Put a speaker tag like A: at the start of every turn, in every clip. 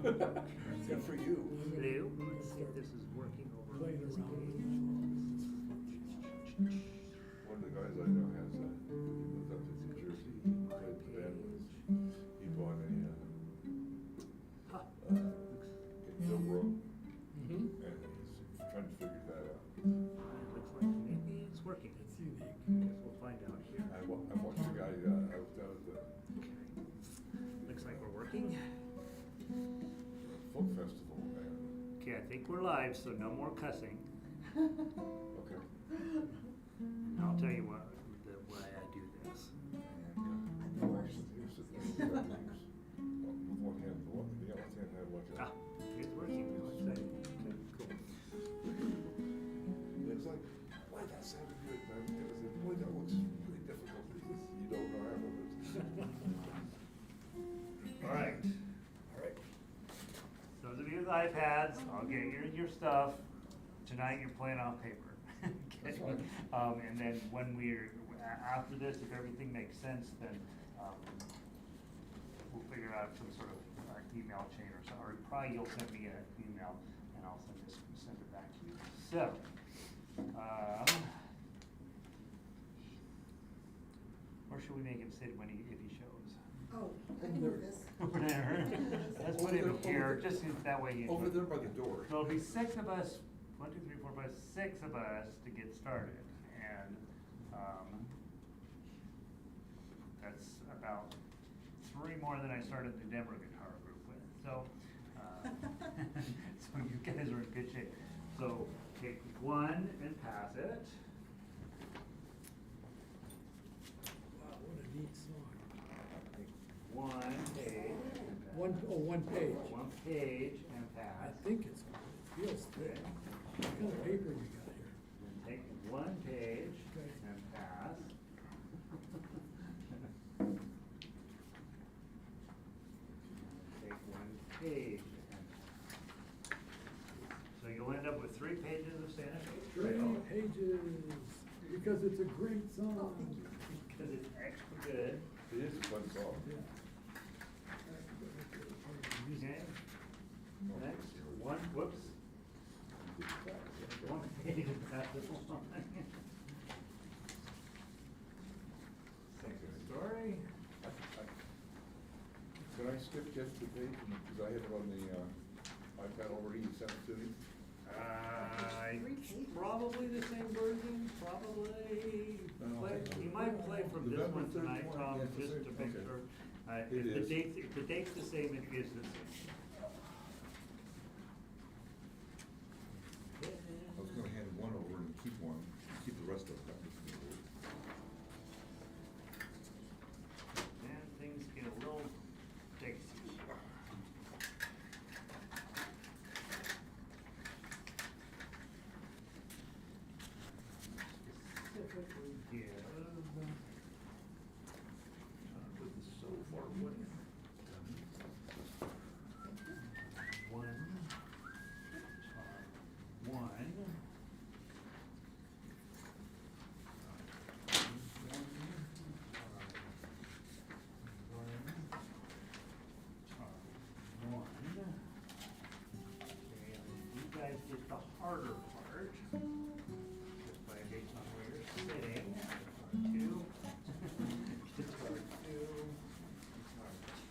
A: Good for you.
B: Hello, let's see if this is working over on this page.
C: One of the guys I know has he moved up to New Jersey. He played the band with. He bought a Dobro,
A: Mm-hmm.
C: and he's trying to figure that out.
B: It looks like maybe it's working.
A: It's unique.
B: Guess we'll find out here.
C: I watched the guy. I was down at the
B: Looks like we're working.
C: folk festival, and
B: Okay, I think we're live, so no more cussing.
C: okay.
B: And I'll tell you why I do this.
C: Here's the thing. With one hand, the left hand had one.
B: Ah, it's working. How exciting. Okay, cool.
C: It's like, why that sounded good, man? I said, boy, that looks really difficult because you don't know half of it.
B: All right.
A: All right.
B: Those of you with iPads, I'll get your stuff. Tonight you're playing on paper. Okay.
C: That's fine.
B: And then when after this, if everything makes sense, then we'll figure out some sort of email chain or something. Or probably you'll send me an email and I'll send it back to you. So, where should we make him sit if he shows?
D: Oh, I can do this.
B: Over there. Let's put him here, just so that way you.
C: Over there by the door.
B: There'll be 6 of us, 1, 2, 3, 4, 5, 6 of us to get started, and that's about 3 more than I started the Denver guitar group with. So, so you guys are in good shape. So take 1 and pass it.
A: Wow, what a neat song.
B: Take 1 page. And pass.
A: One page.
B: 1 page and
A: I
B: pass.
A: think it's, it feels thick. What kind of paper you got here?
B: Then take 1 page
A: Okay.
B: and pass. Take 1 page and pass. So you'll end up with 3 pages of Santa Fe
A: 3
B: Trail.
A: pages, because it's a great
D: Oh,
A: song.
D: thank you.
B: Because it's extra good.
C: It is a fun song.
A: Yeah.
B: Okay. Next, 1, whoops. 1 page and pass it along. Second story.
C: Can I skip just the page, because I have it on the iPad already, you sent it to me?
B: It's probably the same version, probably. You might play from this
C: November
B: one tonight,
C: 31,
B: Tom,
C: yeah, it's the
B: just to
C: same,
B: make
C: okay.
B: sure.
C: It
B: If
C: is.
B: the date's the same, it is the same.
C: I was gonna hand one over and keep one, keep the rest of it.
B: And things get a little dicey. Specifically give, with the so far away. 1, Okay, you guys get the harder part, just by based on where you're sitting. Guitar 2, guitar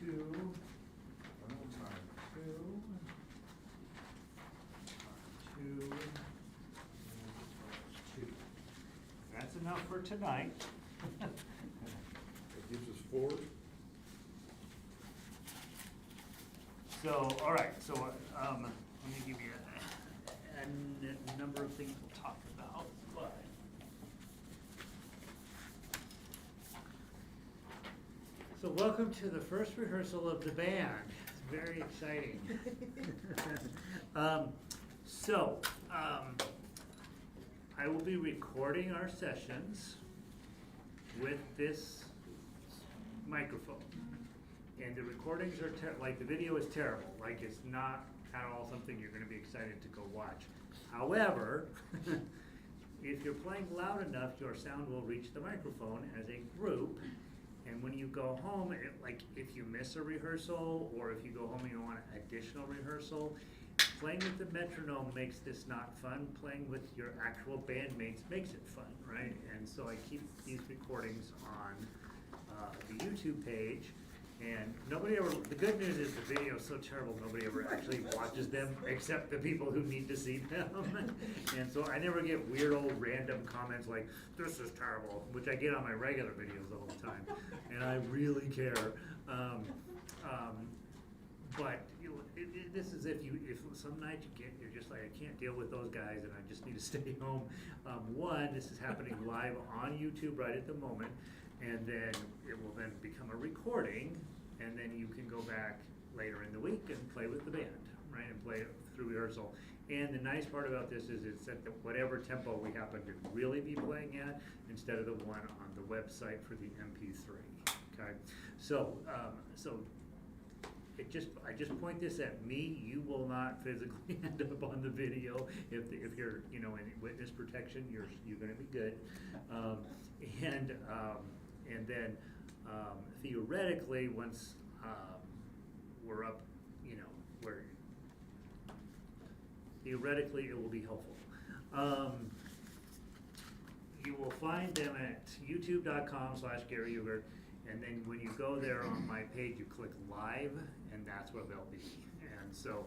B: 2, guitar 2, guitar 2, and guitar 2. That's enough for tonight.
C: It gives us 4.
B: So, all right, so, let me give you a number of things we'll talk about, but. So welcome to the first rehearsal of the band. It's very exciting. I will be recording our sessions with this microphone. And the recordings are like the video is terrible, like it's not at all something you're gonna be excited to go watch. However, if you're playing loud enough, your sound will reach the microphone as a group, And when you go home, like if you miss a rehearsal, or if you go home and you want additional rehearsal, playing with the metronome makes this not fun. Playing with your actual bandmates makes it fun, right? And so I keep these recordings on the YouTube page. And nobody ever, the good news is the video is so terrible, nobody ever actually watches them except the people who need to see them. And so I never get weird old random comments like, this is terrible, which I get on my regular videos all the time. And I really care. But you know, this is if some night you're just like, I can't deal with those guys and I just need to stay home. One, this is happening live on YouTube right at the moment. And then it will then become a recording, and then you can go back later in the week and play with the band, right, and play it through rehearsal. And the nice part about this is it's at whatever tempo we happen to really be playing at, instead of the one on the website for the MP3. Okay, so I just point this at me. You will not physically end up on the video if you're in witness protection. You're going to be good, and then theoretically, once we're up, theoretically it will be helpful. You will find them at youtube.com/Gary Ugert, and then when you go there on my page, you click live, and that's where they'll be. And so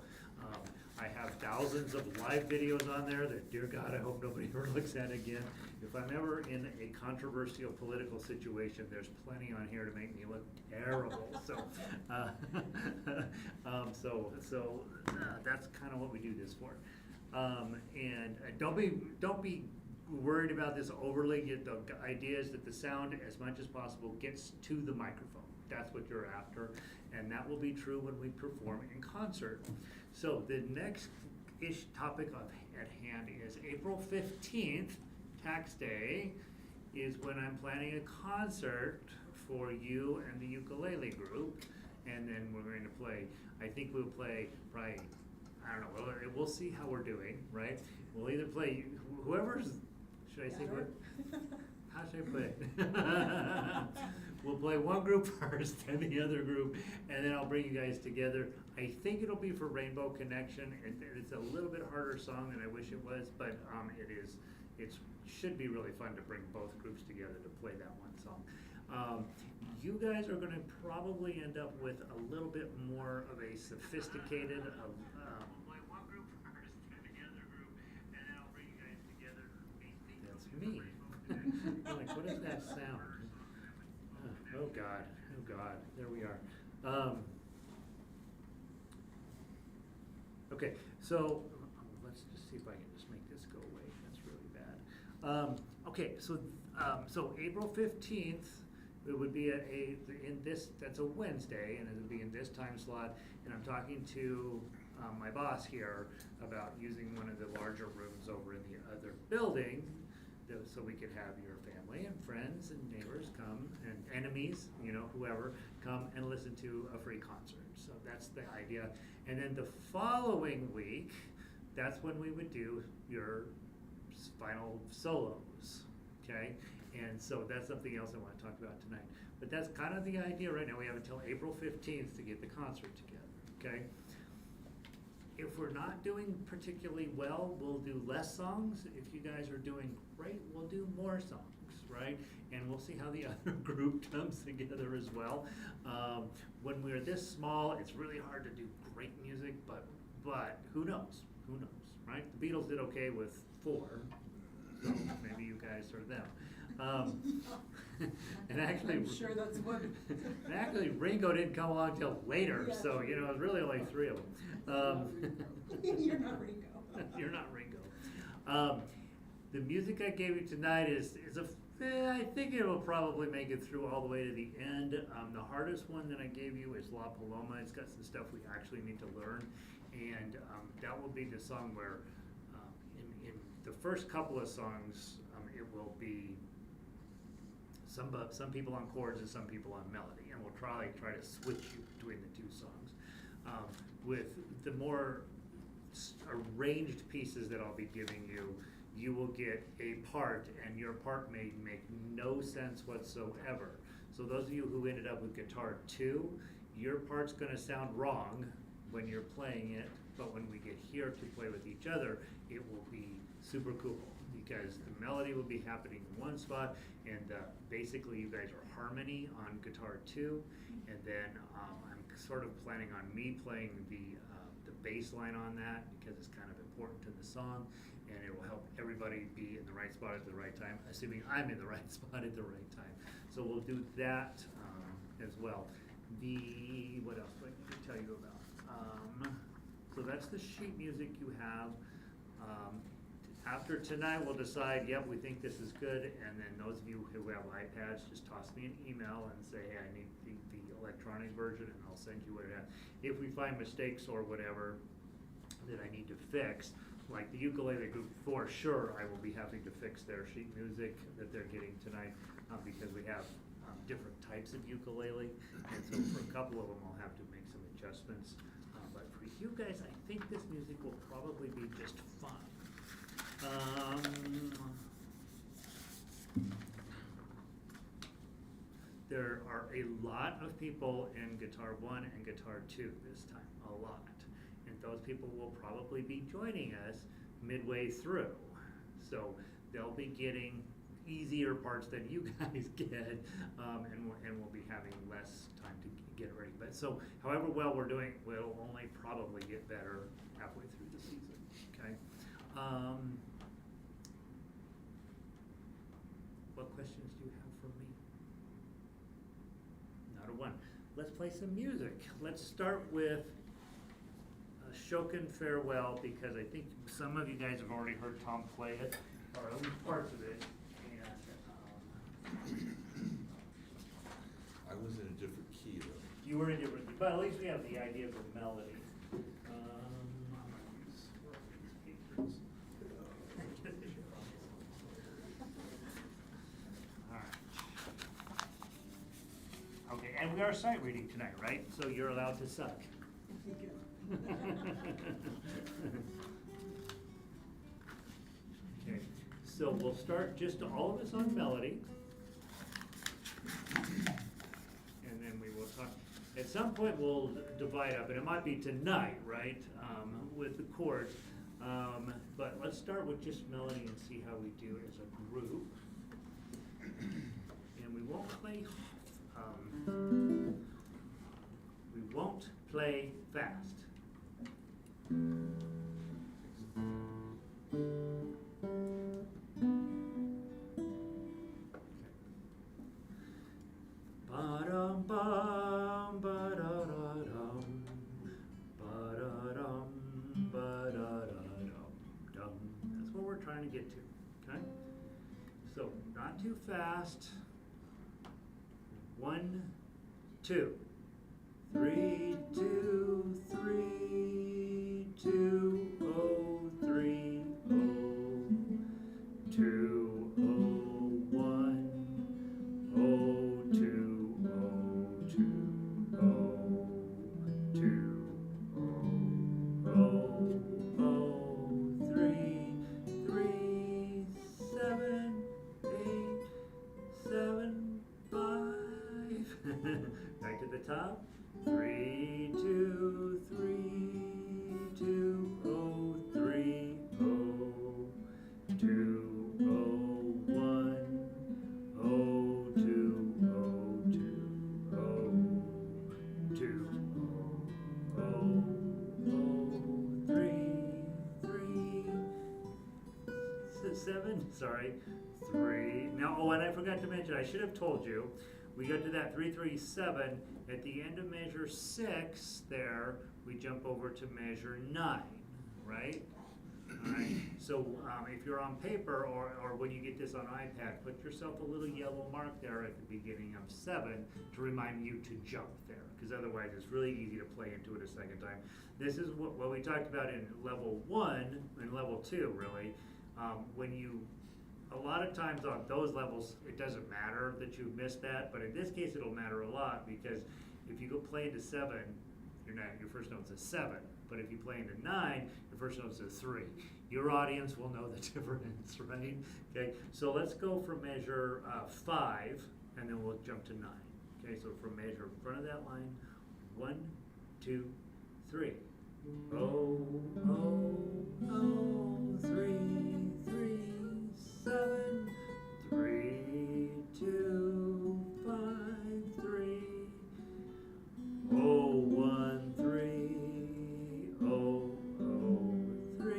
B: I have thousands of live videos on there that, dear God, I hope nobody ever looks at again. If I'm ever in a controversial political situation, there's plenty on here to make me look terrible. So, that's kind of what we do this for. And don't be worried about this overly. The idea is that the sound, as much as possible, gets to the microphone. That's what you're after, and that will be true when we perform in concert. So the next topic at hand is April 15th, Tax Day, is when I'm planning a concert for you and the ukulele group, and then we're going to play, I think we'll play probably, I don't know, we'll see how we're doing, right? We'll either play, whoever's, should I say what? How should I put it? We'll play one group first, then the other group, and then I'll bring you guys together. I think it'll be for Rainbow Connection. It's a little bit harder song than I wish it was, but it should be really fun to bring both groups together to play that one song. You guys are going to probably end up with a little bit more of a sophisticated. Play one group first, then the other group, and then I'll bring you guys together. That's me. You're like, what is that sound? Oh God, there we are. Okay, so let's just see if I can just make this go away. That's really bad. Okay, so April 15th, it would be that's a Wednesday, and it would be in this time slot, and I'm talking to my boss here about using one of the larger rooms over in the other building, so we could have your family and friends and neighbors come, and enemies, whoever, come and listen to a free concert. So that's the idea. And then the following week, that's when we would do your final solos, okay? And so that's something else I want to talk about tonight. But that's kind of the idea right now. We have until April 15th to get the concert together, okay? If we're not doing particularly well, we'll do less songs. If you guys are doing great, we'll do more songs, right? And we'll see how the other group comes together as well. When we're this small, it's really hard to do great music, but who knows? Who knows, right? The Beatles did okay with 4, so maybe you guys are them. And actually,
D: I'm sure that's what.
B: And actually, Ringo didn't come along till later, yeah. So it was really only 3 of them.
D: You're not Ringo.
B: You're not Ringo. The music I gave you tonight is I think it will probably make it through all the way to the end. The hardest one that I gave you is La Paloma. It's got some stuff we actually need to learn, and that will be the song where in the first couple of songs it will be some people on chords and some people on melody, and we'll try to switch you between the 2 songs. With the more arranged pieces that I'll be giving you, you will get a part, and your part may make no sense whatsoever. So those of you who ended up with guitar 2, your part's gonna sound wrong when you're playing it, but when we get here to play with each other, it will be super cool, because the melody will be happening in one spot, and basically you guys are harmony on guitar 2, and then I'm sort of planning on me playing the bass line on that, because it's kind of important to the song, and it will help everybody be in the right spot at the right time, assuming I'm in the right spot at the right time. So we'll do that as well. What else do I need to tell you about? So that's the sheet music you have. After tonight, we'll decide, yep, we think this is good, and then those of you who have iPads, just toss me an email and say, hey, I need the electronic version, and I'll send you what it has. If we find mistakes or whatever that I need to fix, like the ukulele group, for sure, I will be having to fix their sheet music that they're getting tonight, because we have different types of ukulele, and so for a couple of them, I'll have to make some adjustments. But for you guys, I think this music will probably be just fun. There are a lot of people in Guitar 1 and Guitar 2 this time, a lot. And those people will probably be joining us midway through. So they'll be getting easier parts than you guys get, and we'll be having less time to get it ready. But so, however well we're doing, we'll only probably get better halfway through the season, okay? What questions do you have for me? Not a one. Let's play some music. Let's start with Shokin Farewell, because I think some of you guys have already heard Tom play it, or at least parts of it.
C: I was in a different key though.
B: You were in a different key, but at least we have the idea of the melody. Okay, and we are sight reading tonight, right? So you're allowed to suck. Okay, so we'll start just all of us on melody. And then we will talk, at some point we'll divide up, and it might be tonight, right, with the chords. But let's start with just melody and see how we do as a group. And we won't play, fast. Ba-dum, bum, ba-da-da-dum, ba-da-dum, ba-da-da-dum, dum. That's what we're trying to get to, okay? So, not too fast. 1, 2. 3, 2, 3, 2, oh, 3, oh, 2, oh, 1, oh, 2, oh, 2, oh, 2, oh, oh, oh, 3, 3, 7, 8, 7, 5. Back to the top. 3, 2, 3, 2, oh, 3, oh, 2, oh, 1, oh, 2, oh, 2, oh, 2, oh, oh, 3, 7, sorry, 3. Now, oh, and I forgot to mention, I should have told you, we got to that 3, 3, 7. At the end of measure 6 there, we jump over to measure 9, right? All right. So if you're on paper or when you get this on iPad, put yourself a little yellow mark there at the beginning of 7 to remind you to jump there, because otherwise it's really easy to play into it a second time. This is what we talked about in level 1 and level 2, really. When you, a lot of times on those levels, it doesn't matter that you missed that, but in this case it'll matter a lot, because if you go play into 7, your first note's a 7, but if you play into 9, your first note's a 3. Your audience will know the difference, right? Okay, so let's go from measure 5, and then we'll jump to 9. Okay, so from measure front of that line, 1, 2, 3. Oh, oh, oh, 3, 3, 7, 3, 2, 5, 3. Oh, 1, 3, oh, oh, 3,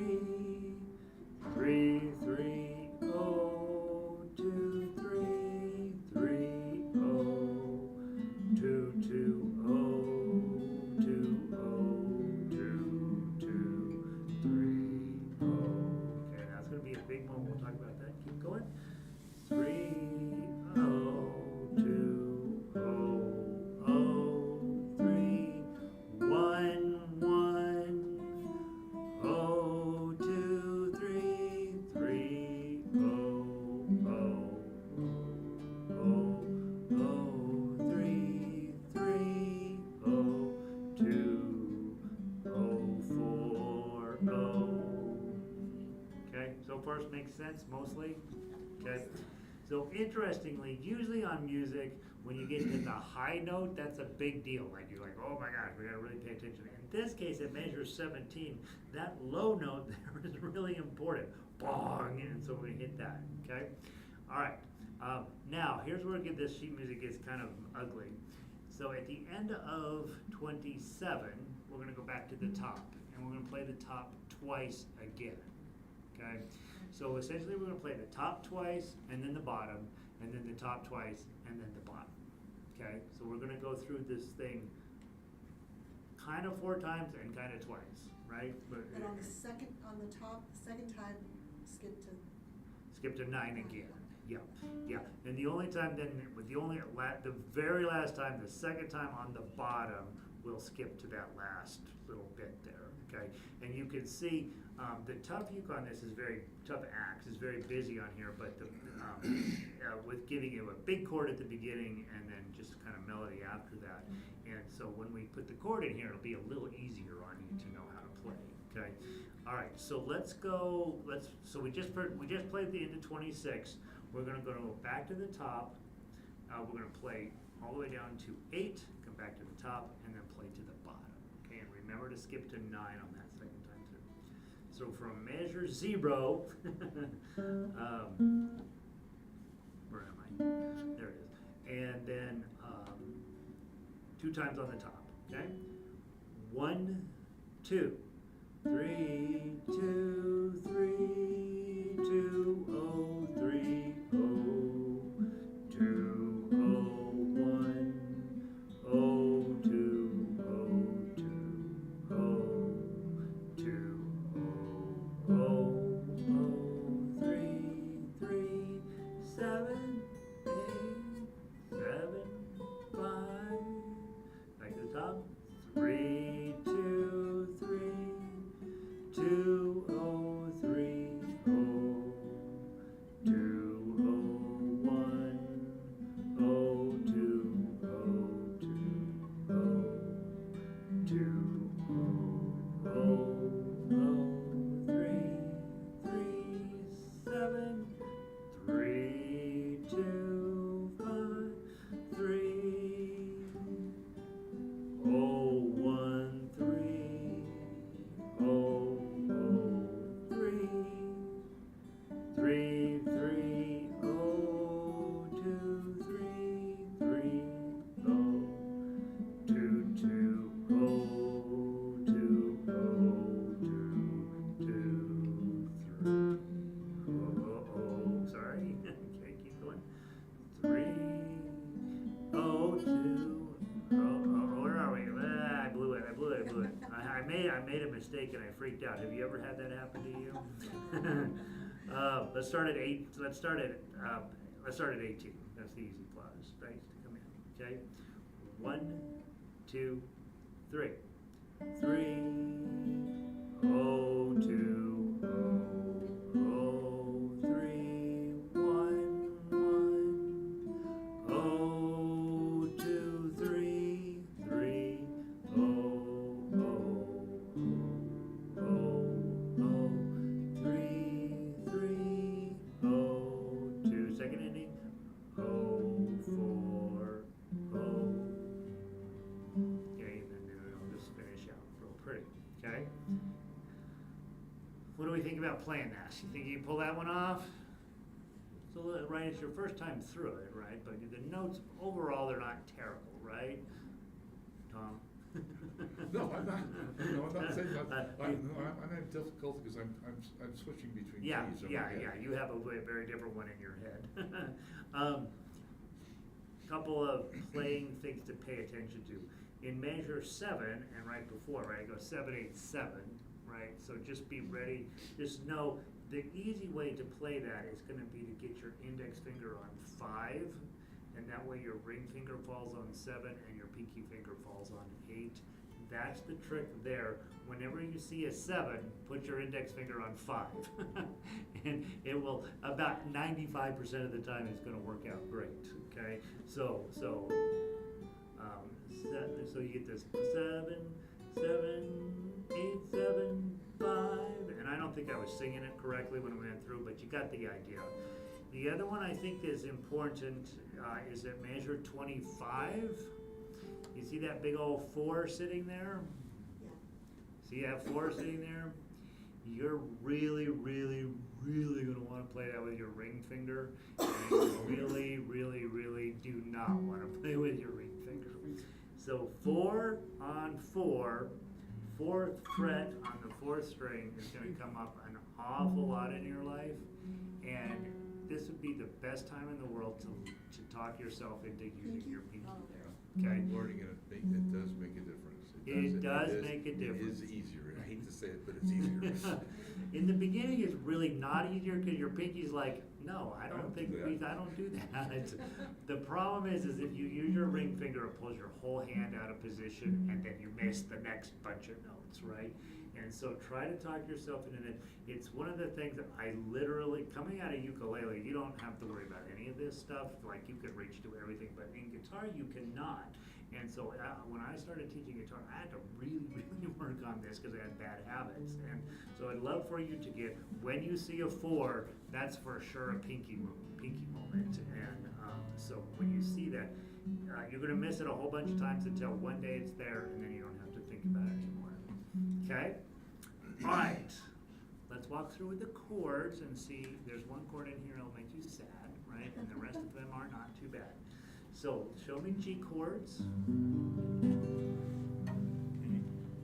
B: 3, 3, oh, 2, 3, 3, oh, 2, 2, oh, 2, oh, 2, 2, 3, oh. Okay, that's gonna be a big moment. We'll talk about that. Keep going. 3, oh, 2, oh, oh, 3, 1, 1, oh, 2, 3, 3, oh, oh, oh, oh, 3, 3, oh, 2, oh, 4, oh. Okay, so far it makes sense mostly? Okay. So interestingly, usually on music, when you get to the high note, that's a big deal. Like you're like, oh my gosh, we gotta really pay attention. In this case, at measure 17, that low note there is really important. Bong, and so we hit that. Okay. All right. Now here's where this sheet music gets kind of ugly. So at the end of 27, we're gonna go back to the top, and we're gonna play the top twice again. Okay. So essentially we're gonna play the top twice, and then the bottom, and then the top twice, and then the bottom. Okay, so we're gonna go through this thing kind of 4 times and kind of twice, right? But
D: And on the top, second time, skip to
B: 9 again. Yeah, yeah. And the only time then, the very last time, the second time on the bottom, we'll skip to that last little bit there. Okay, and you can see the tough uke on this is tough axe is very busy on here, but with giving you a big chord at the beginning and then just kind of melody after that. And so when we put the chord in here, it'll be a little easier on you to know how to play. Okay, all right. So let's go. So we just played the end of 26. We're gonna go back to the top. We're gonna play all the way down to 8, come back to the top, and then play to the bottom. Okay, and remember to skip to 9 on that second time too. So from measure 0, where am I? There it is. And then 2 times on the top. Okay, 1, 2, 3, 2, 3, 2, oh, 3, oh, 2, oh, 1, oh, 2, oh, 2, oh, 2, oh, oh, oh, 3, 3, 7, 8, 7, 5. Back to the top. 3, 2, 3, 2, oh, 3, oh, 2, oh, 1, oh, 2, oh, 2, oh, 2, oh, oh, 3, 3, 7, 3, 2, 5, 3, oh, 1, 3, oh, oh, 3, 3, 3, oh, 2, 3, 3, oh, 2, 2, oh, 2, oh, 2, 2, 3, oh, sorry, okay, keep going, 3, oh, 2, oh, where are we? I blew it. I made a mistake and I freaked out. Have you ever had that happen to you? Let's start at 8. Let's start at 18. That's the easy place to come in. Okay, 1, 2, 3, 3, oh, 2, oh, oh, 3, 1, 1, oh, 2, 3, 3, oh, oh, oh, oh, 3, 3, oh, 2, second ending, oh, 4, oh, Okay. What do we think about playing that? You think you can pull that one off? So, right, it's your first time through it, right? But the notes, overall, they're not terrible, right? Tom?
C: No, I'm not, no, I'm not saying that, I'm having difficulty because I'm switching between keys.
B: Yeah,
C: in my
B: yeah,
C: head.
B: yeah, you have a very different one in your head. Couple of playing things to pay attention to. In measure 7, and right before, right, it goes 7, 8, 7, right? So just be ready, just know the easy way to play that is gonna be to get your index finger on 5, and that way your ring finger falls on 7 and your pinky finger falls on 8. That's the trick there. Whenever you see a 7, put your index finger on 5. And it will, about 95% of the time, it's gonna work out great, okay? So you get this 7, 7, 8, 7, 5, and I don't think I was singing it correctly when we went through, but you got the idea. The other one I think is important is at measure 25. You see that big old 4 sitting there?
D: Yeah.
B: See that 4 sitting there? You're really gonna wanna play that with your ring finger. And you really do not wanna play with your ring finger. So 4 on 4, 4th fret on the 4th string is gonna come up an awful lot in your life. And this would be the best time in the world to talk yourself into using your pinky there, okay?
C: Learning it does make a difference.
B: It does make a difference.
C: It is easier. I hate to say it, but it's easier.
B: In the beginning, it's really not easier because your pinky's like, no, I don't do that. The problem is if you use your ring finger, it pulls your whole hand out of position, and then you miss the next bunch of notes, right? And so try to talk yourself into it. It's one of the things that I literally, coming out of ukulele, you don't have to worry about any of this stuff. Like, you can reach to everything, but in guitar, you cannot. And so when I started teaching guitar, I had to really work on this because I had bad habits. And so I'd love for you to get, when you see a 4, that's for sure a pinky moment. And so when you see that, you're gonna miss it a whole bunch of times until one day it's there, and then you don't have to think about it anymore. Okay? All right. Let's walk through with the chords and see. There's one chord in here that'll make you sad, right? And the rest of them are not too bad. So, show me G chords.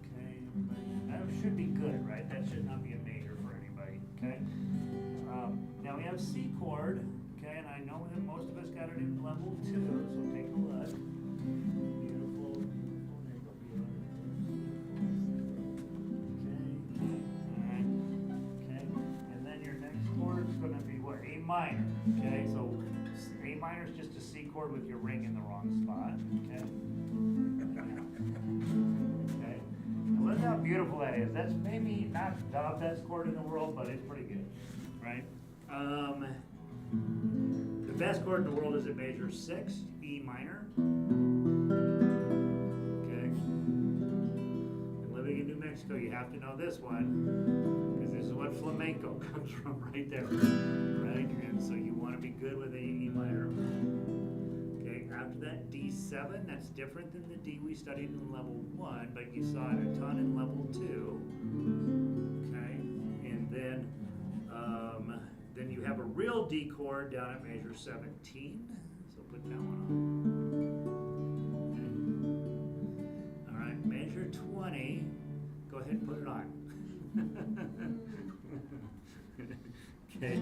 B: Okay, that should be good, right? That should not be a major for anybody, okay? Now we have C chord, okay? And I know that most of us got it in level 2, so take a look. Beautiful. Okay, and then your next chord is going to be what? A minor, okay? So A minor is just a C chord with your ring in the wrong spot, okay? Okay, and look how beautiful that is. That's maybe not the best chord in the world, but it's pretty good, right? The best chord in the world is at measure 6, E minor. Okay. And living in New Mexico, you have to know this one, because this is what flamenco comes from right there, right? And so you want to be good with a E minor. Okay, after that, D7, that's different than the D we studied in level 1, but you saw it a ton in level 2. Okay, and then you have a real D chord down at measure 17. So put that one on. Okay. All right, measure 20. Go ahead and put it on. Okay.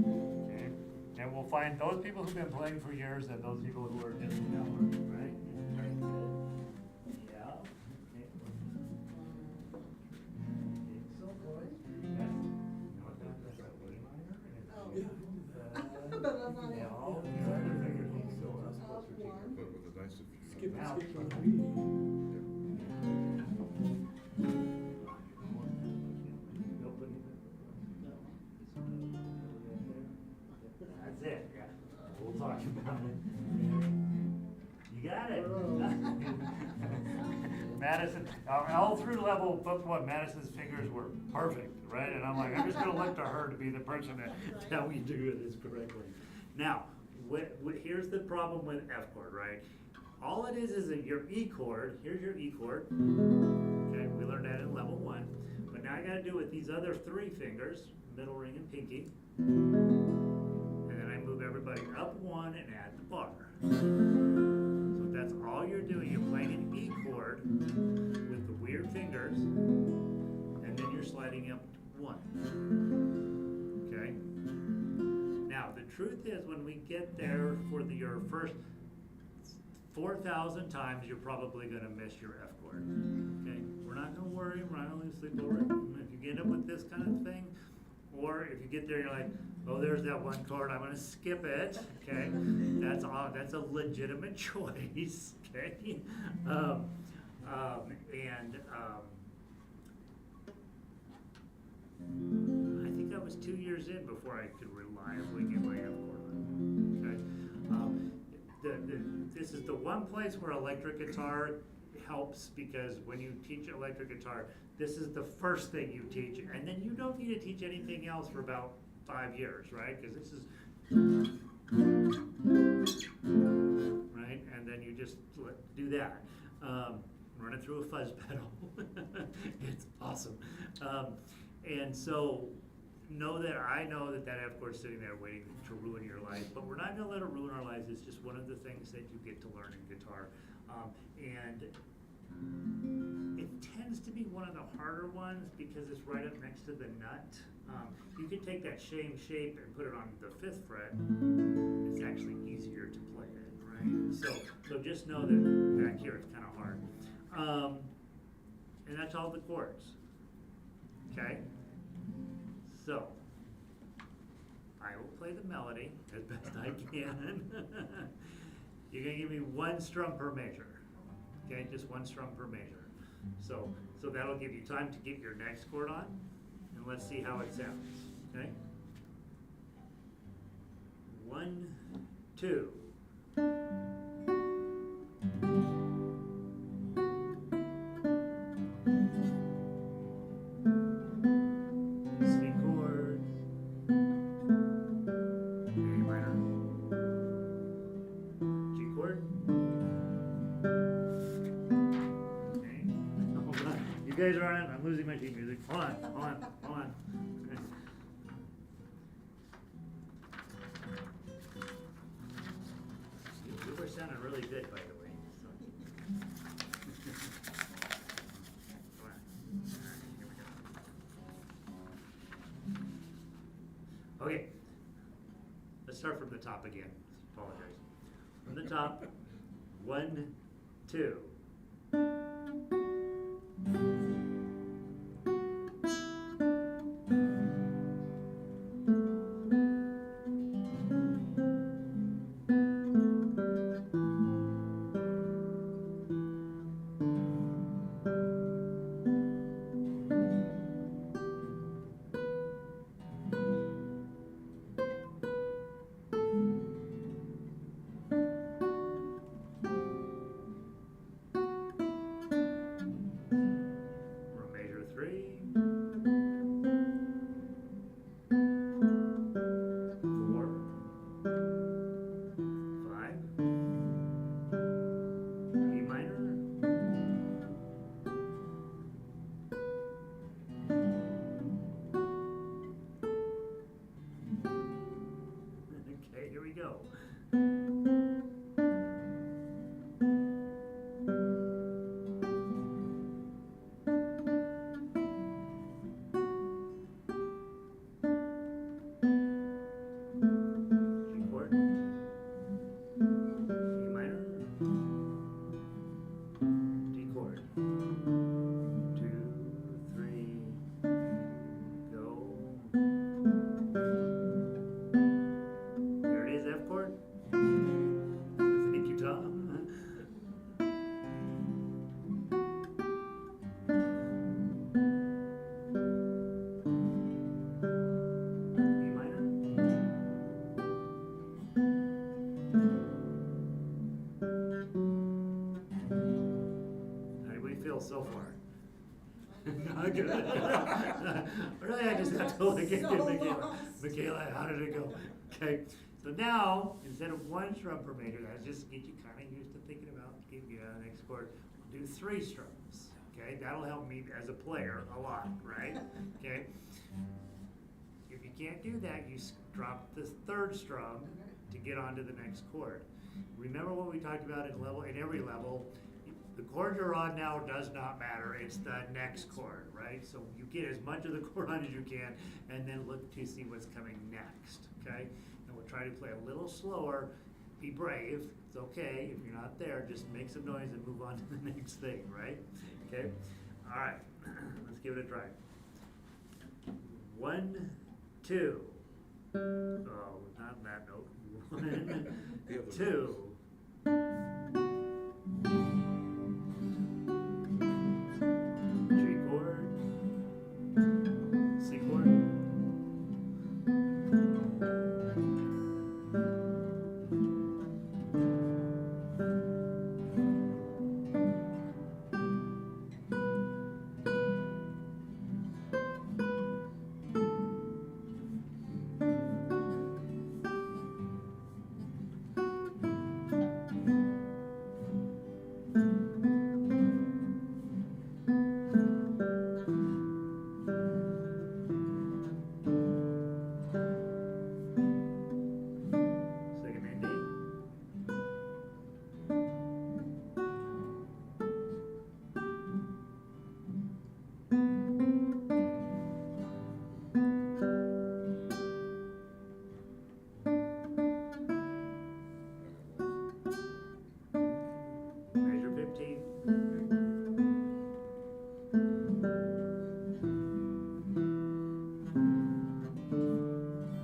B: Okay. And we'll find those people who've been playing for years and those people who are just now, right? Very good. Yeah. Okay. So boys,
D: But I'm not
B: yeah,
D: able
B: all
D: to.
B: your other fingers will still
C: That's
B: up.
C: supposed to be different, but with a nice
A: Skip,
B: Now.
A: skip on the
B: That's it, yeah. We'll talk about it. You got it. Madison, all through level book 1, Madison's fingers were perfect, right? And I'm like, I'm just gonna look to her to be the person that tell me to do this correctly. Now, here's the problem with F chord, right? All it is that your E chord, here's your E chord. Okay, we learned that in level gonna do with these other 3 fingers, middle ring and pinky. And then I move everybody up 1 and add the bar. So that's all you're doing. You're playing an E chord with the weird fingers, and then you're sliding up 1. Okay? Now, the truth is, when we get there for your first 4,000 times, you're probably going to miss your F chord. Okay? We're not going to worry. We're not going to lose sleep over it. If you get up with this kind of thing, or if you get there, you're like, oh, there's that 1 chord, I'm going to skip it. Okay? That's a legitimate choice. Okay? I think I was 2 years in before I could reliably get my F chord on. Okay? This is the one place where electric guitar helps, because when you teach electric guitar, this is the first thing you teach, and then you don't need to teach anything else for about 5 years, right? Because this is, right? And then you just do that. Run it through a fuzz pedal. It's awesome. And so know that I know that F chord's sitting there waiting to ruin your life, but we're not going to let it ruin our lives. It's just one of the things that you get to learn in guitar. And it tends to be one of the harder ones because it's right up next to the nut. You can take that same shape and put it on the 5th fret. It's actually easier to play it, right? So just know that back here it's kind of hard. And that's all the chords. Okay? So, I will play the melody as best I can. You're going to give me 1 strum per measure. Okay, just 1 strum per measure. So that'll give you time to get your next chord on, and let's see how it sounds. Okay? 1, 2. C chord, A minor, G chord. Okay. Hold on. You guys are on. I'm losing my sheet music. Hold on. Okay. You were sounding really good, by the way. Come on. All right, here we go. Okay. Let's start from the top again. Apologize. From the top. 1, 2. Major 3. 4. 5. E minor. Okay, here we go. G chord, E minor, D chord. 2, 3, go. There it is, F chord. Thank you, Tom. E minor. How do we feel so far? Not good. Really, I just have to look at you,
D: So
B: Michaela.
D: lost.
B: Michaela, how did it go? Okay, so now, instead of 1 strum per measure, that's just to get you kind of used to thinking about, give you next chord, we'll do 3 strums. okay? That'll help me as a player a lot, right? Okay? If you can't do that, you drop the third strum to get onto the next chord. Remember what we talked about in every level, the chord you're on now does not matter, it's the next chord, right? So you get as much of the chord on as you can, and then look to see what's coming next, okay? And we'll try to play a little slower. Be brave, it's okay, if you're not there, just make some noise and move on to the next thing, right? Okay? All right, let's give it a try. 1, 2. Oh, not that note. 1, 2. G chord, C chord. Second ending. Measure 15.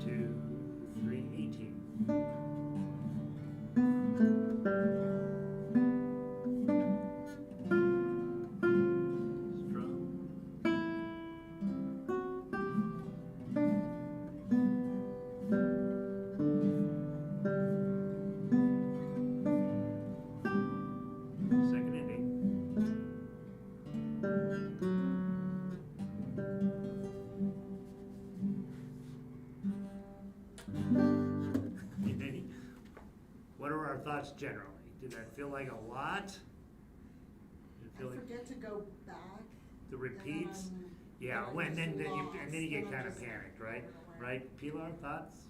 B: 2, 3, 18. Strum. Second ending. What are our thoughts generally? Did that feel like a lot? Did it
D: I
B: feel like
D: forget to go back.
B: the repeats?
D: And
B: Yeah,
D: I'm
B: when then you
D: lost,
B: and then you get
D: I'm
B: kind of
D: just
B: panicked, right?
D: aware.
B: Right, Pilar, thoughts?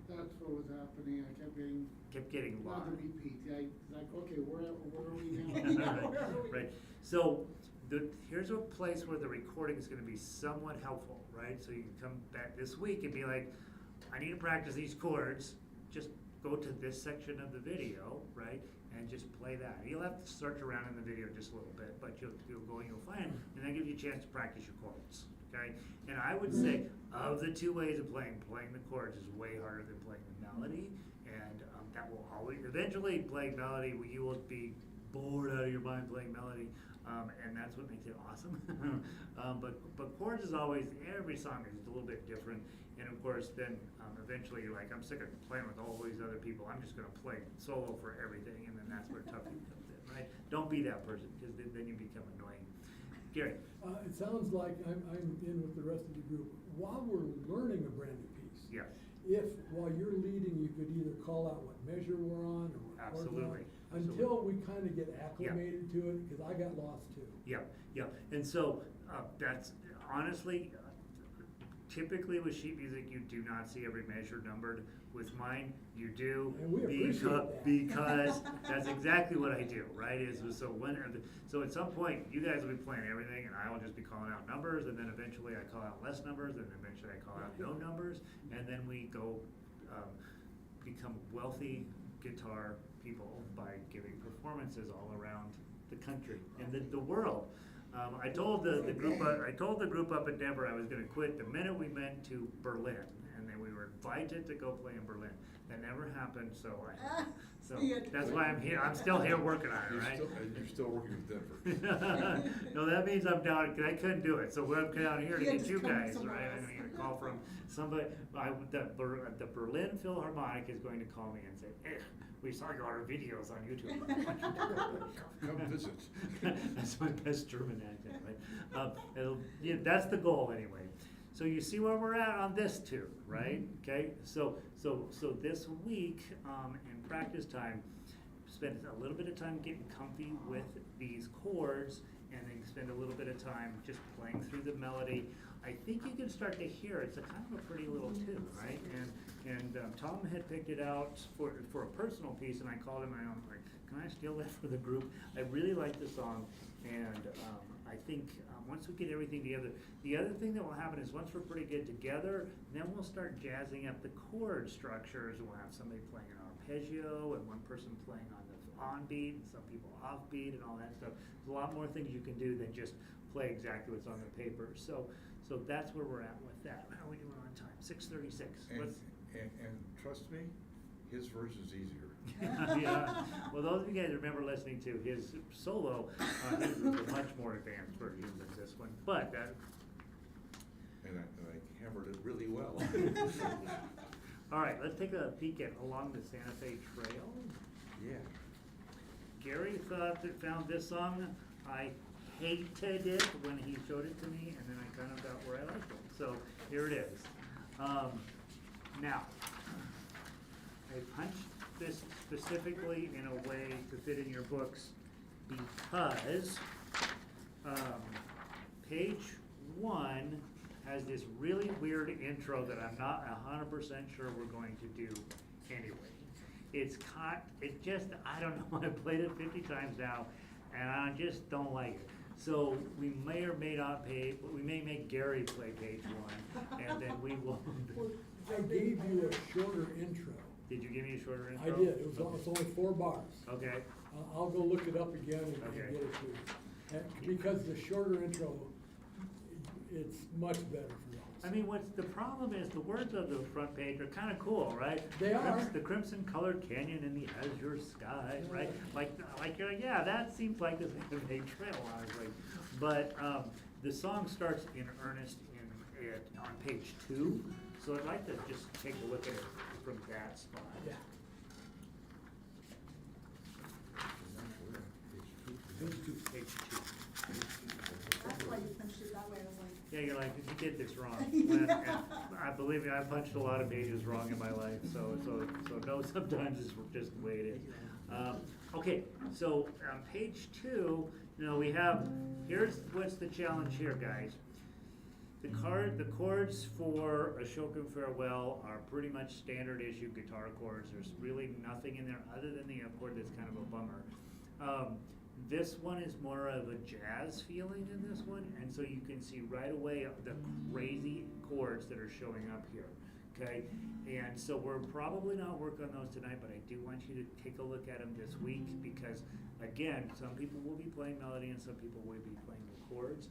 E: That's what was happening, I kept getting,
B: Kept getting
E: not
B: lost.
E: the repeat, like, okay, where are we now? Where are we?
B: Right, so here's a place where the recording is gonna be somewhat helpful, right? So you can come back this week and be like, I need to practice these chords, just go to this section of the video, right? And just play that. You'll have to search around in the video just a little bit, but you'll go and you'll find, and that gives you a chance to practice your chords, okay? And I would say, of the two ways of playing the chords is way harder than playing the melody, and that will always, eventually playing melody, you will be bored out of your mind playing melody, and that's what makes it awesome. But chords is always, every song is a little bit different, and of course then eventually you're like, I'm sick of playing with all these other people, I'm just gonna play solo for everything, and then that's where toughie comes in, right? Don't be that person, because then you become annoying. Gary?
A: It sounds like I'm in with the rest of the group. While we're learning a brand new piece.
B: Yes.
A: If, while you're leading, you could either call out what measure we're on or what chord we're on,
B: Absolutely.
A: until we kind of get acclimated to it, because I got lost too.
B: Yeah, and so, that's, honestly, typically with sheet music, you do not see every measure numbered. With mine, you do.
A: And we appreciate that.
B: Because that's exactly what I do, right? So at some point, you guys will be playing everything, and I will just be calling out numbers, and then eventually I call out less numbers, and eventually I call out no numbers, and then we go, become wealthy guitar people by giving performances all around the country and the world. I told the group up in Denver I was going to quit the minute we went to Berlin, and then we were invited to go play in Berlin. That never happened, so that's why I'm here. I'm still here working on it, right?
C: You're still working with Denver.
B: No, that means I'm down. I couldn't do it, so we're down here to
D: Yeah,
B: get
D: just
B: you
D: come
B: guys,
D: somewhere
B: right?
D: else.
B: I'm gonna get a call from somebody. The Berlin Philharmonic is going to call me and say, we saw your videos on YouTube.
C: Come visit.
B: That's my best German accent, right? That's the goal anyway. So you see where we're at on this too, right? Okay, so this week, in practice time, spend a little bit of time getting comfy with these chords, and then spend a little bit of time just playing through the melody. I think you can start to hear it's a kind of a pretty little tune, right? And Tom had picked it out for a personal piece, and I called him and I'm like, can I steal that for the group? I really like the song, and I think once we get everything together, the other thing that will happen is once we're pretty good together, then we'll start jazzing up the chord structures. We'll have somebody playing an arpeggio and one person playing on the on-beat and some people off-beat and all that stuff. There's a lot more things you can do than just play exactly what's on the paper. So that's where we're at with that. How are we doing on time? 6:36.
C: And trust me, his version's easier.
B: Yeah. Well, those of you guys remember listening to his solo, his was a much more advanced version than this one. But that.
C: And I hammered it really well.
B: All right, let's take a peek at Along the Santa Fe Trail.
C: Yeah.
B: Gary found this song. I hated it when he showed it to me, and then I kind of got where I liked it. So here it is. Now, I punched this specifically in a way to fit in your books because page 1 has this really weird intro that I'm not 100% sure we're going to do anyway. I don't know, I played it 50 times now, and I just don't like it. So we may or may not we may make Gary play page 1, and then we will.
A: I gave you a shorter intro.
B: Did you give me a shorter
A: I
B: intro?
A: did, it's only 4 bars.
B: Okay.
A: I'll go look it up again and
B: Okay.
A: get it to you. Because the shorter intro, it's much better for those.
B: I mean, what's the problem is the words of the front page are kind of cool, right?
A: They are.
B: The crimson colored canyon in the azure sky, right? Like you're like, yeah, that seems like this is a trail, honestly. But the song starts in earnest on page 2, so I'd like to just take a look at it from that spot.
A: Yeah.
B: Page 2.
D: That's why you punched it that way, I was like.
B: Yeah, you're like, you did this wrong. And I believe me, I punched a lot of pages wrong in my life, so no, sometimes it's just the way it is. Okay, so on page 2, we have, here's what's the challenge here, guys. The chords for Ashokan Farewell are pretty much standard issue guitar chords. There's really nothing in there other than the F chord that's kind of a bummer. This one is more of a jazz feeling in this one, and so you can see right away the crazy chords that are showing up here, okay? And so we're probably not working on those tonight, but I do want you to take a look at them this week because, again, some people will be playing melody and some people will be playing the chords.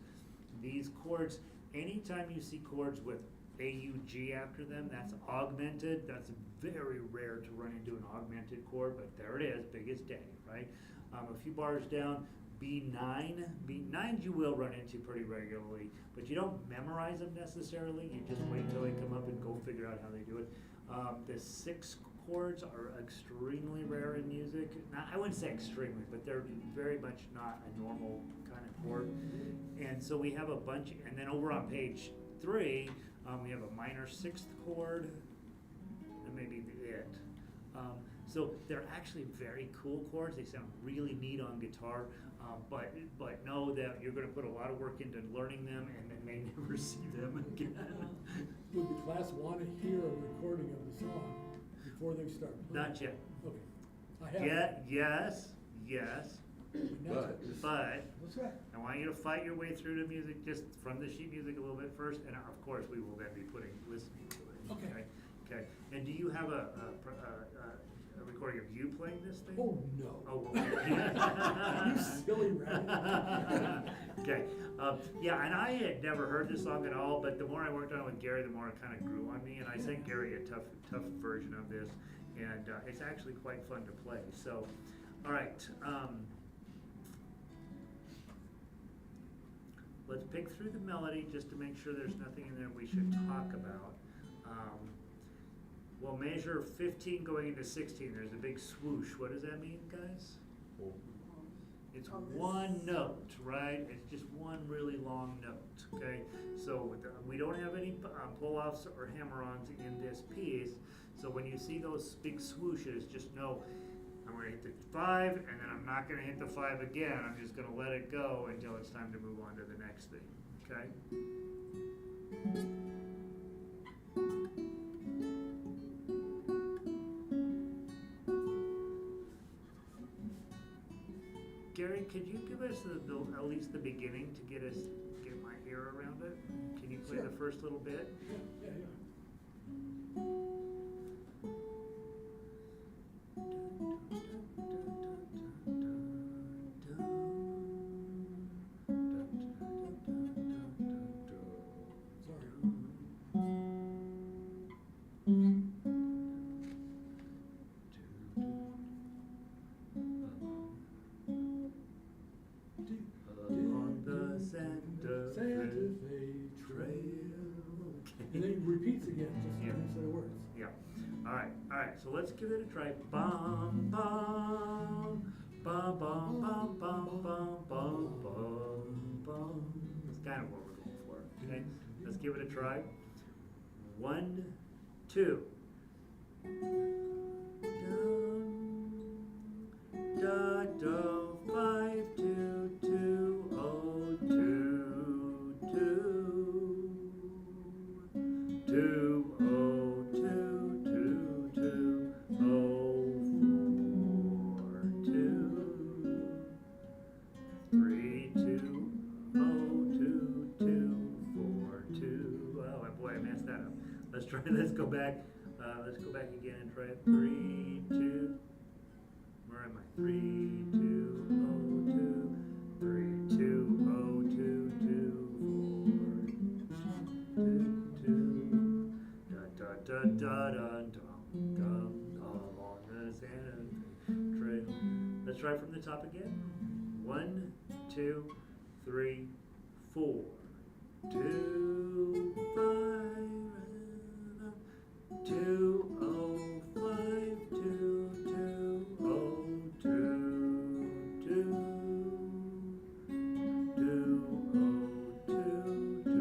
B: These chords, anytime you see chords with AUG after them, that's augmented. That's very rare to run into an augmented chord, but there it is, big as day, right? A few bars down, B9. B9s you will run into pretty regularly, but you don't memorize them necessarily. You just wait till they come up and go figure out how they do it. The 6 chords are extremely rare in music. Now, I wouldn't say extremely, but they're very much not a normal kind of chord. And so we have a bunch, and then over on page 3, we have a minor 6th chord, and maybe it. So they're actually very cool chords. They sound really neat on guitar, but know that you're going to put a lot of work into learning them and then may never see them again.
A: Would the class want to hear a recording of the song before they start playing?
B: Not yet.
A: Okay. I have.
B: Yeah, yes. But
A: What's that?
B: I want you to fight your way through the music just from the sheet music a little bit first, and of course we will then be listening to it.
A: Okay.
B: Okay. And do you have a recording of you playing this thing?
A: Oh, no.
B: Oh, okay.
A: You silly rabbit.
B: Okay. Yeah, and I had never heard this song at all, but the more I worked on it with Gary, the more it kind of grew on me, and I sent Gary a tough version of this, and it's actually quite fun to play. So, all right. Let's pick through the melody just to make sure there's nothing in there we should talk about. We'll measure 15 going into 16. There's a big swoosh. What does that mean, guys? It's one note, right? It's just one really long note, okay? So we don't have any pull-offs or hammer-ons in this piece. So when you see those big swooshes, just know I'm gonna hit the 5, and then I'm not gonna hit the 5 again. I'm just gonna let it go until it's time to move on to the next thing, okay? Gary, could you give us at least the beginning to get my ear around it? Can you play
A: Sure.
B: the first little bit?
A: Yeah. Sorry.
B: On the Santa
A: Santa
B: Fe
A: Fe
B: Trail.
A: And then it repeats again, just
B: Yeah.
A: instead of words.
B: Yeah. All right. So let's give it a try. Bum bum bum bum bum bum bum bum bum bum. That's kind of what we're going for. Okay. Let's give it a try. 1, 2. Da da 5 2 2 0 2 2 2 0 2 2 2 0 4 2 3 2 0 2 2 4 2. Oh boy, I messed that up. Let's try. Let's go back. Let's go back again and try it. 3 2. Where am I? 3 2 0 2 3 2 0 2 2 4 2 2 da da da da dum dum along the Santa Fe Trail. Let's try from the top again. 1 2 3 4 2 5 2 0 5 2 2 0 2 2 2 0 2 2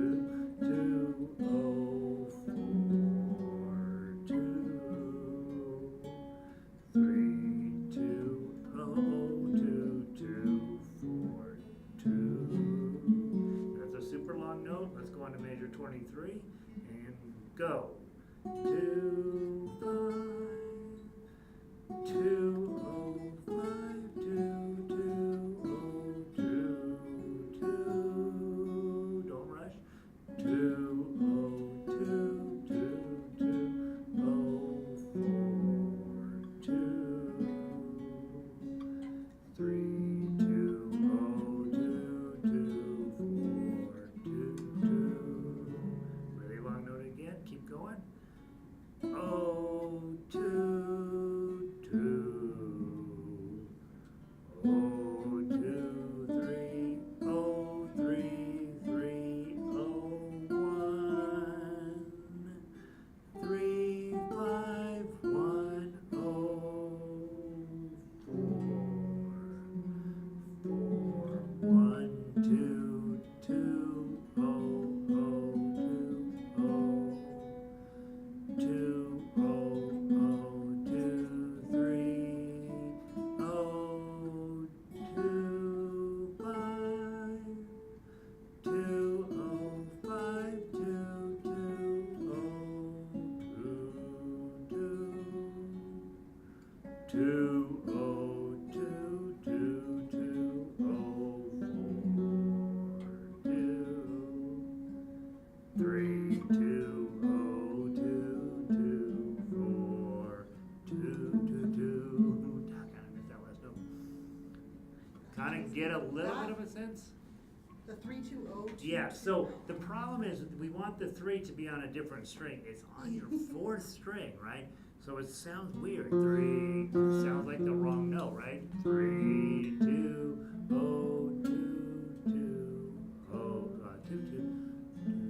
B: 2 0 4 2 3 2 0 2 2 4 2. That's a super long note. Let's go on to measure 23 and go. 2 5 2 0 5 2 2 0 2 2. Don't rush. 2 0 2 2 2 0 4 2 3 2 0 2 2 4 2 2. Really long note again. Keep going. 0 2 2 0 2 3 0 3 3 0 1 3 5 1 0 4 4 1 2 2 0 0 2 0 2 0 0 2 3 0 2 5 2 0 5 2 2 0 2 2 2 0 2 2 2 0 4 2 3 2 0 2 2 4 2 2 2. Kind of missed that last note. Kind of get a little bit of a sense.
D: The 3 2 0 2.
B: Yeah. So the problem is we want the 3 to be on a different string. It's on your 4th string, right? So it sounds weird. 3 sounds like the wrong note, right? 3 2 0 2 2 0 2 2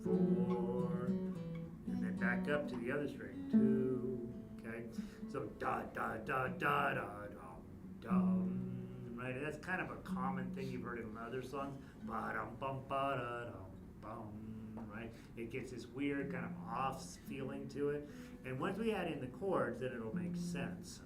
B: 4, and then back up to the other string. 2. Okay. So da da da da da dum dum. Right. And that's kind of a common thing you've heard in other songs. Ba dum bum ba da dum boom, right? It gets this weird kind of off feeling to it. And once we add in the chords, then it'll make sense.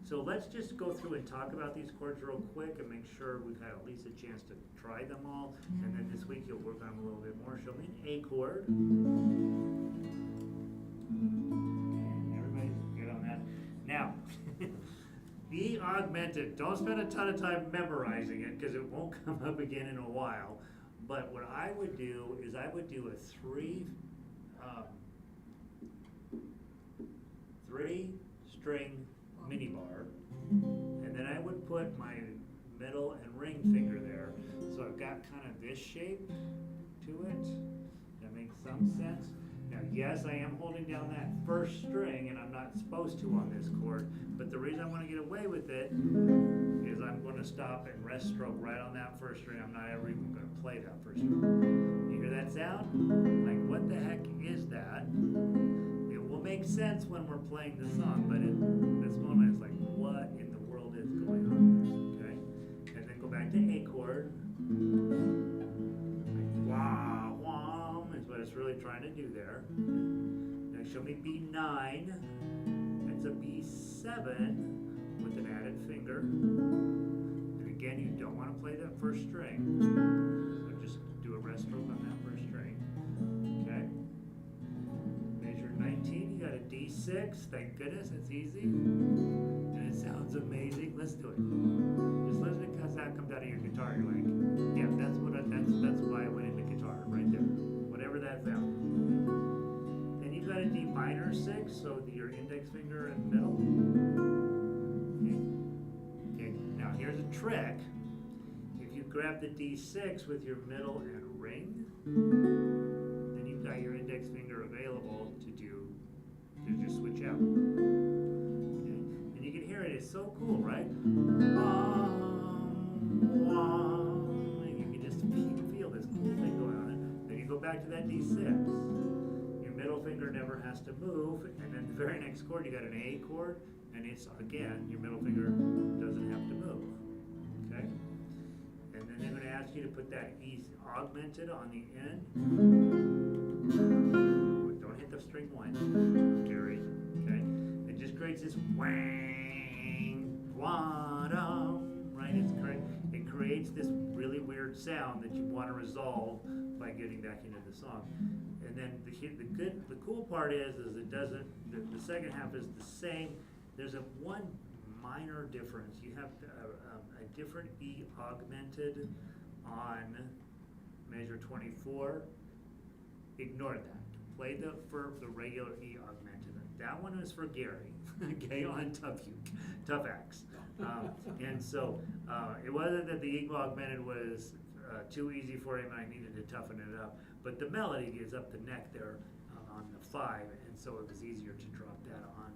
B: So let's just go through and talk about these chords real quick and make sure we've had at least a chance to try them all. And then this week you'll work on them a little bit more. Show me an A chord. And everybody's good on that. Now, B augmented. Don't spend a ton of time memorizing it because it won't come up again in a while. But what I would do is I would do a three string mini bar, and then I would put my middle and ring finger there. So I've got kind of this shape to it. That makes some sense. Now, yes, I am holding down that first string, and I'm not supposed to on this chord, but the reason I want to get away with it is I'm going to stop and rest stroke right on that first string. I'm not ever even going to play that first string. You hear that sound? Like, what the heck is that? It will make sense when we're playing the song, but at this moment it's like, what in the world is going on there? Okay? And then go back to A chord. Like, wah, wah, is what it's really trying to do there. Now show me B9. That's a B7 with an added finger. And again, you don't want to play that first string. So just do a rest stroke on that first string. Okay? Measure 19, you got a D6. Thank goodness, it's easy. And it sounds amazing. Let's do it. Just listen to that comes out of your guitar. You're like, yeah, that's why I went into guitar right there. Whatever that sound. Then you've got a D minor 6, so your index finger and middle. Okay. Now here's a trick. If you grab the D6 with your middle and ring, then you've got your index finger available to just switch out. Okay. And you can hear it. It's so cool, right? And you can just feel this cool thing going on. Then you go back to that D6. Your middle finger never has to move, and then the very next chord you got an A chord, and it's again your middle finger doesn't have to move. Okay? And then they're going to ask you to put that E augmented on the end. Don't hit the string 1, Gary. Okay? It just creates this wang, wah-dum, right? It creates this really weird sound that you want to resolve by getting back into the song. And then the cool part is it doesn't. The second half is the same. There's one minor difference. You have a different E augmented on measure 24. Ignore that. Play the regular E augmented. That one is for Gary. Okay, on Tough Axe. And so it wasn't that the E augmented was too easy for him and I needed to toughen it up, but the melody is up the neck there on the 5, and so it was easier to drop that on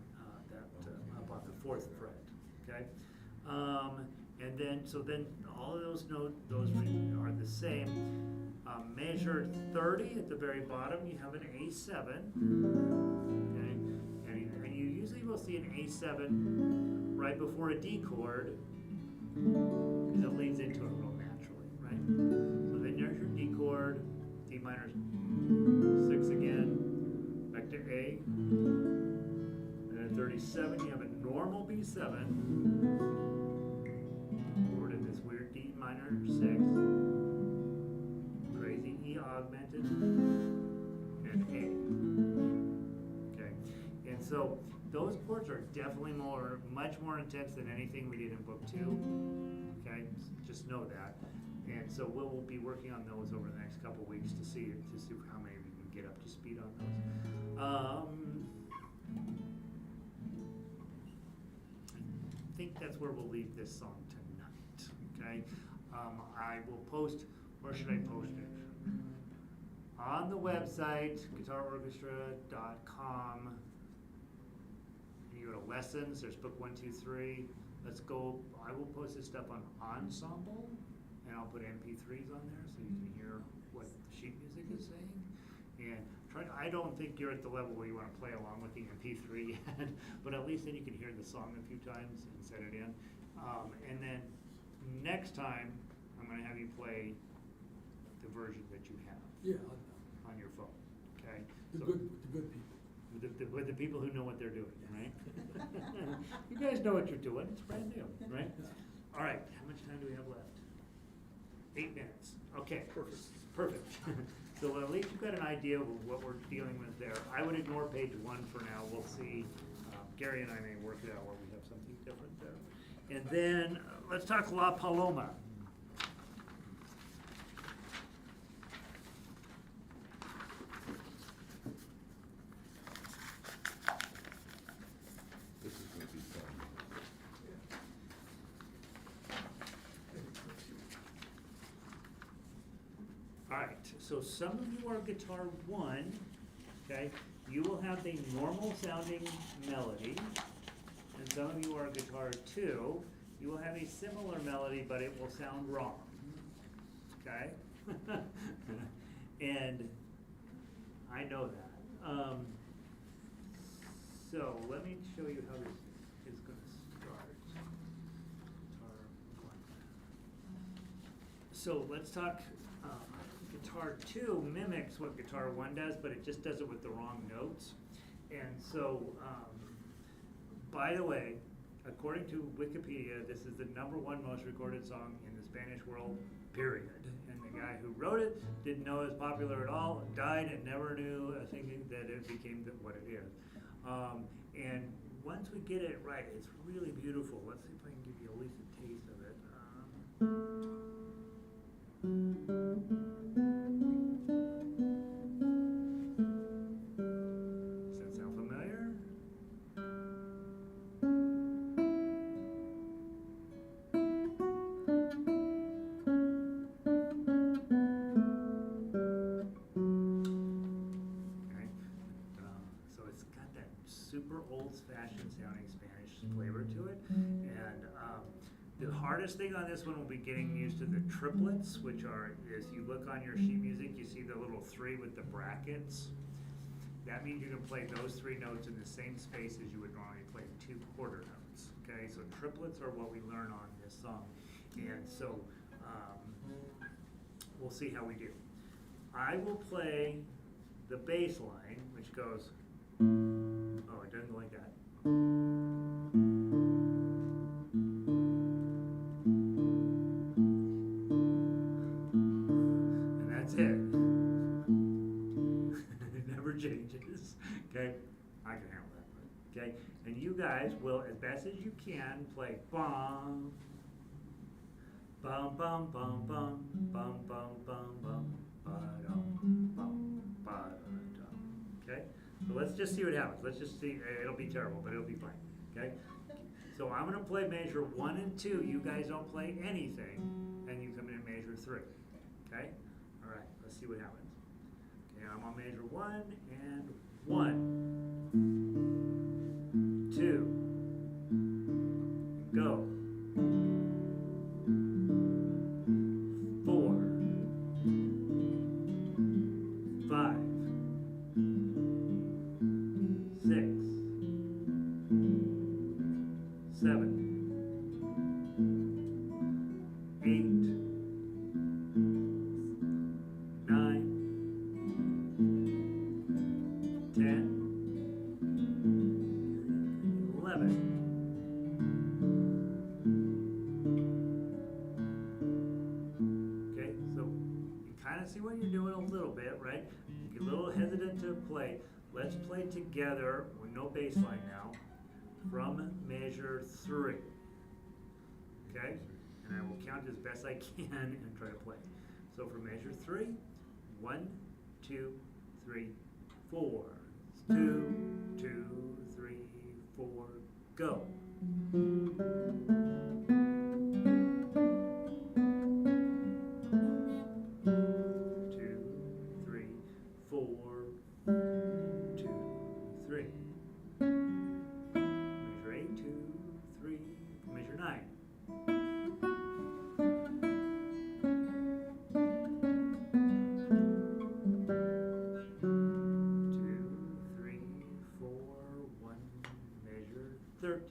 B: up on the 4th fret. Okay, and then all of those notes are the same. Measure 30 at the very bottom, you have an A7. Okay, and you usually will see an A7 right before a D chord because it leads into it real naturally, right? So then there's your D chord, D minor 6 again, back to A. And at 37, you have a normal B7, chord in this weird D minor 6, crazy E augmented, and A. Okay, and so those chords are definitely much more intense than anything we did in book 2. Okay, just know that. And so we'll be working on those over the next couple weeks to see how many we can get up to speed on those. I think that's where we'll leave this song tonight. Okay, I will post. Where should I post it? On the website, guitarorchestra.com. You go to lessons. There's book 1, 2, 3. Let's go. I will post this stuff on Ensemble, and I'll put MP3s on there so you can hear what the sheet music is saying. And I don't think you're at the level where you want to play along with the MP3 yet, but at least then you can hear the song a few times and set it in. And then next time, I'm going to have you play the version that you have
A: Yeah,
B: on your phone, okay?
A: the
B: So-
A: good people.
B: with the people who know what they're doing, right? You guys know what you're doing, it's brand new, right? All right, how much time do we have left? 8 minutes, okay. Perfect. So at least you've got an idea of what we're dealing with there. I would ignore page 1 for now, we'll see. Gary and I may work it out where we have something different there. And then, let's talk La Paloma.
C: This is gonna be fun.
B: All right, so some of you are guitar 1, okay? You will have the normal sounding melody, and some of you are guitar 2. You will have a similar melody, but it will sound wrong, okay? And I know that. So let me show you how this is gonna start. Guitar 1. So let's talk, guitar 2 mimics what guitar 1 does, but it just does it with the wrong notes. And so, by the way, according to Wikipedia, this is the #1 most recorded song in the Spanish world, period. And the guy who wrote it didn't know it was popular at all, died and never knew thinking that it became what it is. And once we get it right, it's really beautiful. Let's see if I can give you at least a taste of it. Does that sound familiar? Okay. So it's got that super old-fashioned sounding Spanish flavor to it. And the hardest thing on this one will be getting used to the triplets, which are, as you look on your sheet music, you see the little 3 with the brackets. That means you can play those 3 notes in the same space as you would normally play 2 quarter notes. Okay, so triplets are what we learn on this song. And so we'll see how we do. I will play the bass line, which goes, oh, it doesn't go like that. And that's it. It never changes, okay? I can handle that, okay? And you guys will, as best as you can, play bum, bum, bum, bum, bum, bum, bum, bum, bum, ba-dum, bum, ba-da-dum, okay? So let's just see what happens. Let's just see, it'll be terrible, but it'll be fine, okay? So I'm gonna play measure 1 and 2. You guys don't play anything, and you come in measure 3, okay? All right, let's see what happens. Okay, I'm on measure 1, and 1, 2, go. 4, 5, 6, 7, 8, 9, 10, 11. Okay, so you kind of see what you're doing a little bit, right? You're a little hesitant to play. Let's play together with no bass line now from measure 3. Okay? And I will count as best I can and try to play. So for measure 3, 1, 2, 3, 4. 2, 2, 3, 4, go. 2, 3, 4, 2, 3. Measure 8, 2, 3, measure 9. 2, 3, 4, 1, measure 13.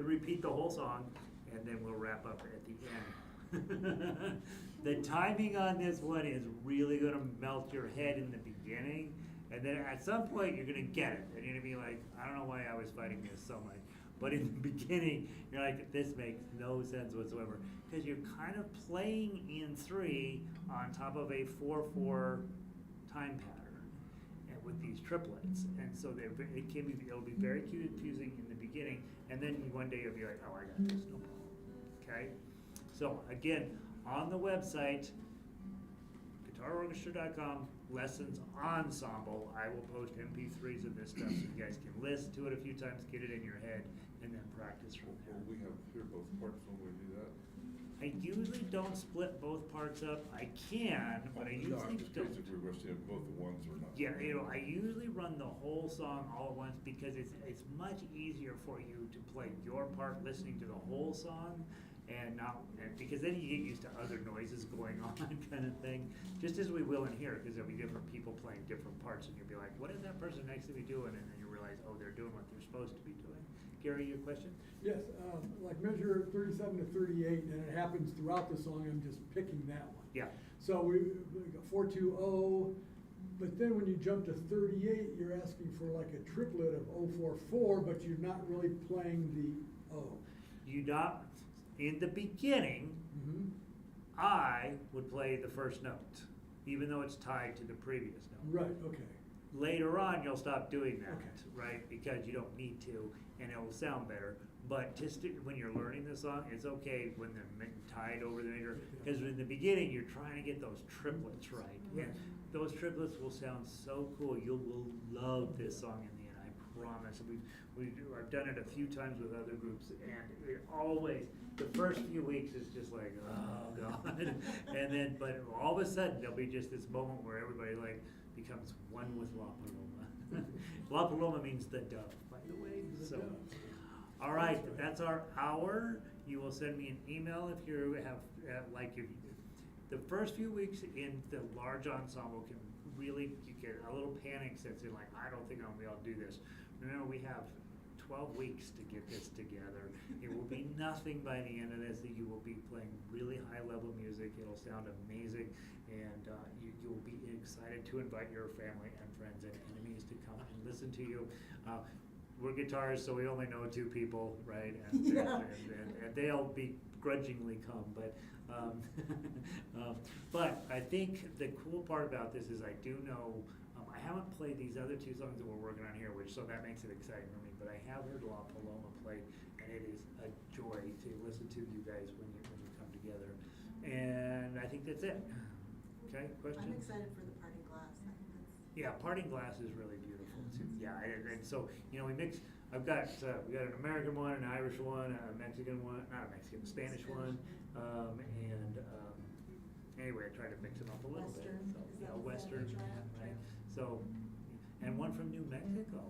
B: would repeat the whole song, and then we'll wrap up at the end. The timing on this one is really gonna melt your head in the beginning, and then at some point, you're gonna get it, and you're gonna be like, I don't know why I was fighting this so much. But in the beginning, you're like, this makes no sense whatsoever, because you're kind of playing in 3 on top of a 4/4 time pattern, and with these triplets, and so it'll be very confusing in the beginning, and then one day you'll be like, oh, I got this, no problem. Okay, so again, on the website, guitarorchestra.com, lessons ensemble. I will post MP3s of this stuff so you guys can listen to it a few times, get it in your head, and then practice from there.
C: Will we have here both parts when we do that?
B: I usually don't split both parts up. I can, but I
C: No, I'm
B: usually
C: just
B: don't.
C: curious if we're going to see both at once or not.
B: Yeah, I usually run the whole song all at once because it's much easier for you to play your part listening to the whole song because then you get used to other noises going on kind of thing, just as we will in here, because there'll be different people playing different parts, and you'll be like, what is that person next to me doing? And then you realize, oh, they're doing what they're supposed to be doing. Gary, your question?
A: Yes, like measure 37 to 38, and it happens throughout the song, I'm just picking that one.
B: Yeah.
A: So we got 4/2/0, but then when you jump to 38, you're asking for like a triplet of 0/4/4, but you're not really playing the O.
B: In the beginning,
A: Mm-hmm.
B: I would play the first note, even though it's tied to the previous note.
A: Right, okay.
B: Later on, you'll stop doing that,
A: Okay.
B: right? Because you don't need to, and it will sound better. But just when you're learning the song, it's okay when they're tied over the major, because in the beginning, you're trying to get those triplets right.
A: Right.
B: And those triplets will sound so cool. You will love this song in the end, I promise. I've done it a few times with other groups, and it always, the first few weeks is just like, oh God. And then, but all of a sudden, there'll be just this moment where everybody like becomes one with La Paloma. La Paloma means the dove, by the way, so. All right, that's our hour. You will send me an email if you have, the first few weeks in the large ensemble can really, you get a little panic sense in like, I don't think I'm gonna be able to do this. Remember, we have 12 weeks to get this together. It will be nothing by the end of this. You will be playing really high-level music. It'll sound amazing, and you'll be excited to invite your family and friends and enemies to come and listen to you. We're guitarists, so we only know 2 people, right? And,
D: Yeah.
B: and they'll begrudgingly come, but but I think the cool part about this is I do know. I haven't played these other 2 songs that we're working on here, so that makes it exciting for me. But I have heard La Paloma play, and it is a joy to listen to you guys when you come together. And I think that's it. Okay, questions?
D: I'm excited for the parting glass. I think that's.
B: Yeah, Parting Glass is really beautiful too. Yeah, and so we mix. we got an American one, an Irish one, a Mexican one, not a Mexican, a Spanish one, and anyway, I try to mix them up a little bit.
D: Western,
B: So,
D: is
B: yeah,
D: that the
B: Western,
D: sound
B: right? So, and one from New Mexico.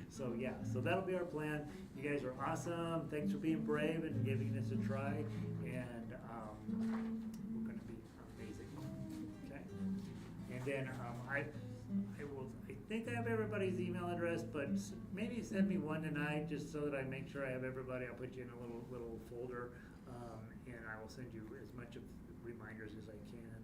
B: So yeah, so that'll be our plan. You guys are awesome. Thanks for being brave and giving this a try, and we're gonna be amazing. Okay, and then I think I have everybody's email address, but maybe send me one tonight just so that I make sure I have everybody. I'll put you in a little folder, and I will send you as much of reminders as I can.